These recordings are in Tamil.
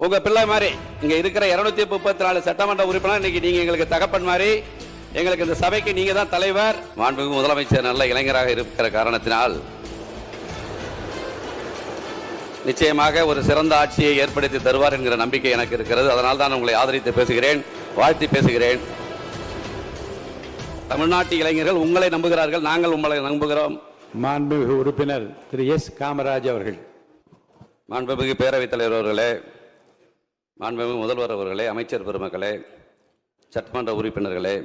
உங்க பிள்ளை மாதிரி இங்க இருக்கிற 234 சட்டமன்ற உறுப்பினர் இன்னைக்கு நீங்க எங்களுக்கு தகப்பன் மாதிரி, எங்களுக்கு இந்த சபைக்கு நீங்க தான் தலைவர். மாண்புமிகு முதலமைச்சர் நல்ல இளைஞராக இருக்கிற காரணத்தினால் நிச்சயமாக ஒரு சிறந்த ஆட்சியை ஏற்படுத்தி தருவார் என்கிற நம்பிக்கை எனக்கு இருக்கிறது. அதனால் தான் உங்களை ஆதரித்து பேசுகிறேன், வாழ்த்தி பேசுகிறேன். தமிழ்நாட்டு இளைஞர்கள் உங்களை நம்புகிறார்கள், நாங்கள் உங்களை நம்புகிறோம். மாண்புமிகு உறுப்பினர் திரு எஸ் காமராஜ் அவர்கள். மாண்புமிகு பேரவைத் தலைவர் அவர்களே, மாண்புமிகு முதல்வர் அவர்களே, அமைச்சர் பெருமக்களே, சட்டமன்ற உறுப்பினர்களே,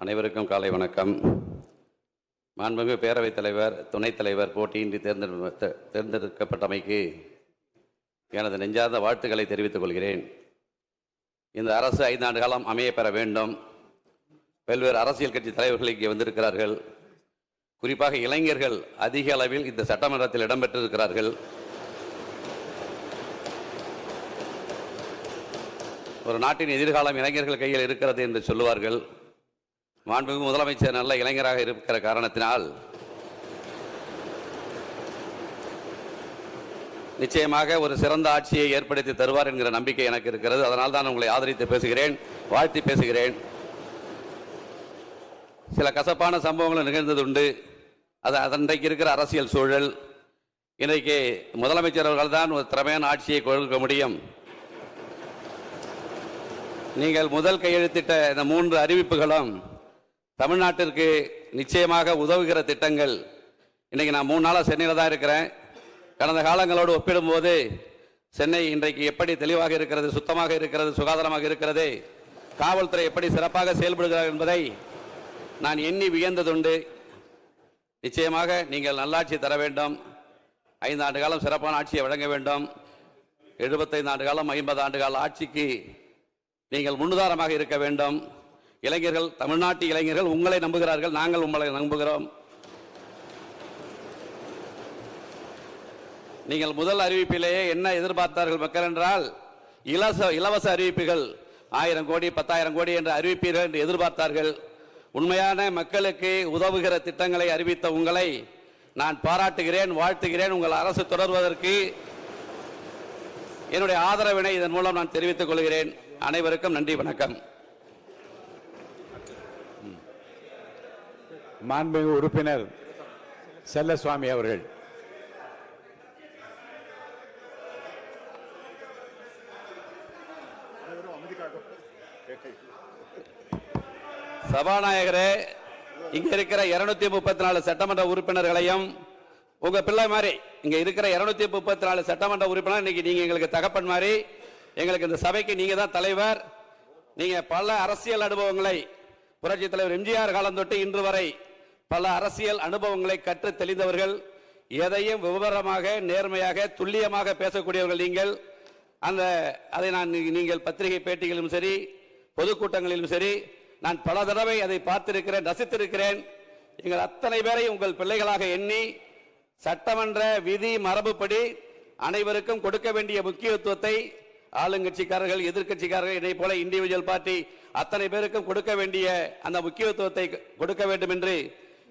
அனைவருக்கும் காலை வணக்கம். மாண்புமிகு பேரவைத் தலைவர், துணைத் தலைவர் போட்டியின்றி தேர்ந்தெடுக்கப்பட்டமைக்கு எனது நெஞ்சார்ந்த வாழ்த்துக்களை தெரிவித்துக் கொள்கிறேன். இந்த அரசு 5 ஆண்டு காலம் அமைய பெற வேண்டும். பல்வேறு அரசியல் கட்சி தலைவர்கள் இங்கே வந்திருக்கிறார்கள். குறிப்பாக இளைஞர்கள் அதிக அளவில் இந்த சட்டமன்றத்தில் இடம்பெற்றிருக்கிறார்கள். ஒரு நாட்டின் எதிர்காலம் இளைஞர்கள் கையில் இருக்கிறது என்று சொல்லுவார்கள். மாண்புமிகு முதலமைச்சர் நல்ல இளைஞராக இருக்கிற காரணத்தினால் நிச்சயமாக ஒரு சிறந்த ஆட்சியை ஏற்படுத்தி தருவார் என்கிற நம்பிக்கை எனக்கு இருக்கிறது. அதனால் தான் உங்களை ஆதரித்து பேசுகிறேன், வாழ்த்தி பேசுகிறேன். சில கசப்பான சம்பவங்கள் நிகழ்ந்ததுண்டு. அது அன்றைக்கு இருக்கிற அரசியல் சூழல். இன்றைக்கு முதலமைச்சர் அவர்கள் தான் ஒரு திறமையான ஆட்சியை கொடுக்க முடியும். நீங்கள் முதல் கையெழுத்திட்ட இந்த 3 அறிவிப்புகளும் தமிழ்நாட்டிற்கு நிச்சயமாக உதவுகிற திட்டங்கள். இன்னைக்கு நான் 3 நாளாக சென்னையில் தான் இருக்கிறேன். கடந்த காலங்களோடு ஒப்பிடும்போது சென்னை இன்றைக்கு எப்படி தெளிவாக இருக்கிறது, சுத்தமாக இருக்கிறது, சுகாதாரமாக இருக்கிறது, காவல்துறை எப்படி சிறப்பாக செயல்படுகிறார் என்பதை நான் எண்ணி வியந்ததுண்டு. நிச்சயமாக நீங்கள் நல்லாட்சி தர வேண்டும். 5 ஆண்டு காலம் சிறப்பான ஆட்சியை வழங்க வேண்டும். 75 ஆண்டு காலம் 50 ஆண்டு கால ஆட்சிக்கு நீங்கள் முன்னுதாரணமாக இருக்க வேண்டும். இளைஞர்கள், தமிழ்நாட்டு இளைஞர்கள் உங்களை நம்புகிறார்கள், நாங்கள் உங்களை நம்புகிறோம். நீங்கள் முதல் அறிவிப்பிலேயே என்ன எதிர்பார்த்தார்கள் மக்கள் என்றால், இலவச அறிவிப்புகள் 1000 கோடி 10,000 கோடி என்று அறிவிப்பீர்கள் என்று எதிர்பார்த்தார்கள். உண்மையான மக்களுக்கு உதவுகிற திட்டங்களை அறிவித்த உங்களை நான் பாராட்டுகிறேன், வாழ்த்துகிறேன். உங்கள் அரசு தொடர்வதற்கு என்னுடைய ஆதரவினை இதன் மூலம் நான் தெரிவித்துக் கொள்கிறேன். அனைவருக்கும் நன்றி, வணக்கம். மாண்புமிகு உறுப்பினர் செல்லசுவாமி அவர்கள். சபாநாயகரே, இங்க இருக்கிற 234 சட்டமன்ற உறுப்பினர்களையும் உங்க பிள்ளை மாதிரி இங்க இருக்கிற 234 சட்டமன்ற உறுப்பினர் இன்னைக்கு நீங்க எங்களுக்கு தகப்பன் மாதிரி, எங்களுக்கு இந்த சபைக்கு நீங்க தான் தலைவர். நீங்க பல அரசியல் அனுபவங்களை, புரட்சி தலைவர் எம்ஜிஆர் காலம் தொட்டு இன்று வரை பல அரசியல் அனுபவங்களை கற்று தெளிந்தவர்கள். எதையும் விவரமாக, நேர்மையாக, துல்லியமாக பேசக்கூடியவர்கள் நீங்கள். அதை நீங்கள் பத்திரிகை பேட்டிகளிலும் சரி, பொதுக்கூட்டங்களிலும் சரி, நான் பல தடவை அதை பார்த்திருக்கிறேன், ரசித்திருக்கிறேன். எங்கள் அத்தனை பேரை உங்கள் பிள்ளைகளாக எண்ணி சட்டமன்ற விதி மரபுப்படி அனைவருக்கும் கொடுக்க வேண்டிய முக்கியத்துவத்தை ஆளுங்கட்சிக்காரர்கள், எதிர்கட்சிக்காரர்கள், இதே போல இண்டிவிஜுவல் பார்ட்டி அத்தனை பேருக்கும் கொடுக்க வேண்டிய அந்த முக்கியத்துவத்தை கொடுக்க வேண்டும் என்று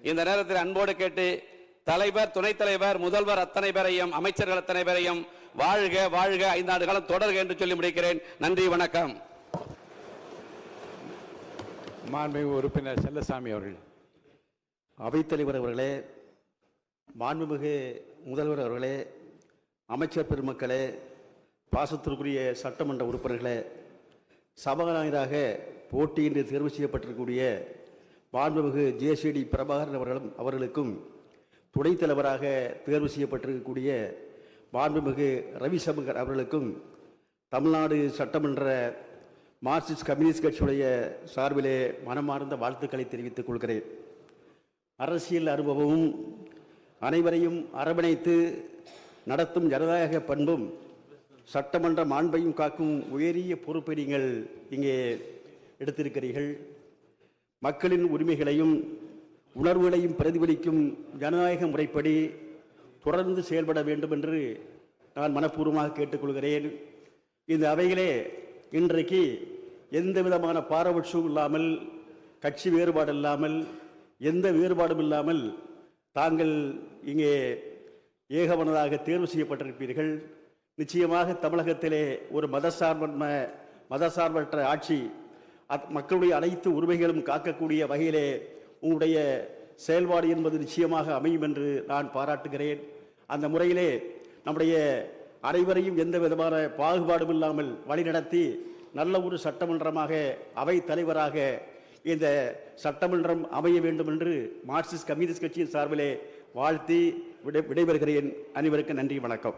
இந்த நேரத்தில் அன்போடு கேட்டு, தலைவர், துணைத் தலைவர், முதல்வர் அத்தனை பேரையும், அமைச்சர்கள் அத்தனை பேரையும் வாழ்க வாழ்க 5 ஆண்டு காலம் தொடர்க என்று சொல்லி முடிக்கிறேன். நன்றி, வணக்கம். மாண்புமிகு உறுப்பினர் செல்லசாமி அவர்கள். அவைத்தலைவர் அவர்களே, மாண்புமிகு முதல்வர் அவர்களே, அமைச்சர் பெருமக்களே, பாசத்திற்குரிய சட்டமன்ற உறுப்பினர்களே, சபாநாயகராக போட்டியின்றி தேர்வு செய்யப்பட்டிருக்கக்கூடிய மாண்புமிகு ஜேசிடி பிரபாகரன் அவர்களுக்கும், துணைத் தலைவராக தேர்வு செய்யப்பட்டிருக்கக்கூடிய மாண்புமிகு ரவிசங்கர் அவர்களுக்கும் தமிழ்நாடு சட்டமன்ற மார்க்சிஸ்ட் கம்யூனிஸ்ட் கட்சியுடைய சார்பிலே மனமார்ந்த வாழ்த்துக்களை தெரிவித்துக் கொள்கிறேன். அரசியல் அனுபவமும் அனைவரையும் அரவணைத்து நடத்தும் ஜனநாயக பண்பும் சட்டமன்ற மாண்பையும் காக்கும் உயரிய பொறுப்பை நீங்கள் இங்கே எடுத்திருக்கிறீர்கள். மக்களின் உரிமைகளையும் உணர்வுகளையும் பிரதிபலிக்கும் ஜனநாயக முறைப்படி தொடர்ந்து செயல்பட வேண்டும் என்று நான் மனப்பூர்வமாக கேட்டுக்கொள்கிறேன். இந்த அவைகளே இன்றைக்கு எந்த விதமான பாரபட்சமும் இல்லாமல், கட்சி வேறுபாடு இல்லாமல், எந்த வேறுபாடும் இல்லாமல் தாங்கள் இங்கே ஏகமனதாக தேர்வு செய்யப்பட்டிருப்பீர்கள். நிச்சயமாக தமிழகத்திலே ஒரு மதசார்பற்ற ஆட்சி, மக்களுடைய அனைத்து உரிமைகளும் காக்கக்கூடிய வகையிலே உங்களுடைய செயல்பாடு என்பது நிச்சயமாக அமையும் என்று நான் பாராட்டுகிறேன். அந்த முறையிலே நம்முடைய அனைவரையும் எந்த விதமான பாகுபாடும் இல்லாமல் வழிநடத்தி நல்ல ஒரு சட்டமன்றமாக அவை தலைவராக இந்த சட்டமன்றம் அமைய வேண்டும் என்று மார்க்சிஸ்ட் கம்யூனிஸ்ட் கட்சியின் சார்பிலே வாழ்த்தி விடைபெறுகிறேன். அனைவருக்கும் நன்றி, வணக்கம்.